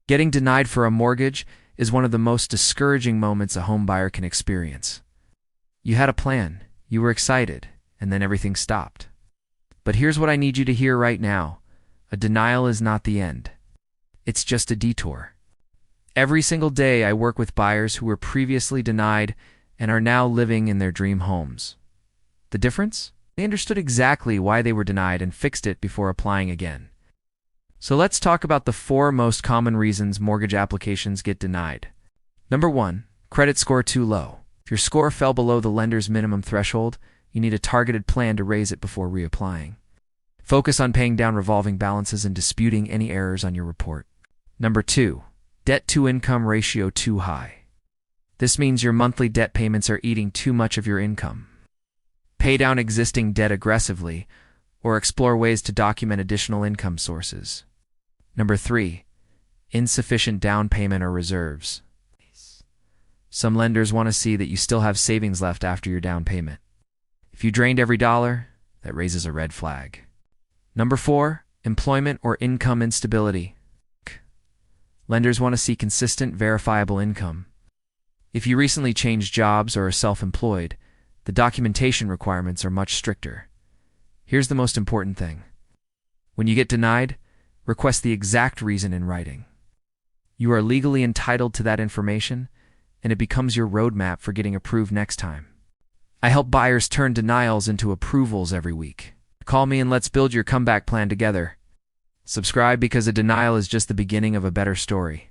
Getting denied for a mortgage is one of the most discouraging moments a home buyer can experience. You had a plan, you were excited, and then everything stopped. But here's what I need you to hear right now. A denial is not the end. It's just a detour. Every single day I work with buyers who were previously denied and are now living in their dream homes. The difference? They understood exactly why they were denied and fixed it before applying again. So let's talk about the 4 most common reasons mortgage applications get denied. Number 1, credit score too low. If your score fell below the lender's minimum threshold, you need a targeted plan to raise it before reapplying. Focus on paying down revolving balances and disputing any errors on your report. Number 2, debt-to-income ratio too high. This means your monthly debt payments are eating too much of your income. Pay down existing debt aggressively, or explore ways to document additional income sources. Number 3, insufficient down payment or reserves. Some lenders want to see that you still have savings left after your down payment. If you drained every dollar, that raises a red flag. Number 4, employment or income instability. Lenders want to see consistent, verifiable income. If you recently changed jobs or are self-employed, the documentation requirements are much stricter. Here's the most important thing. When you get denied, request the exact reason in writing. You are legally entitled to that information, and it becomes your roadmap for getting approved next time. I help buyers turn denials into approvals every week. Call me and let's build your comeback plan together. Subscribe because a denial is just the beginning of a better story.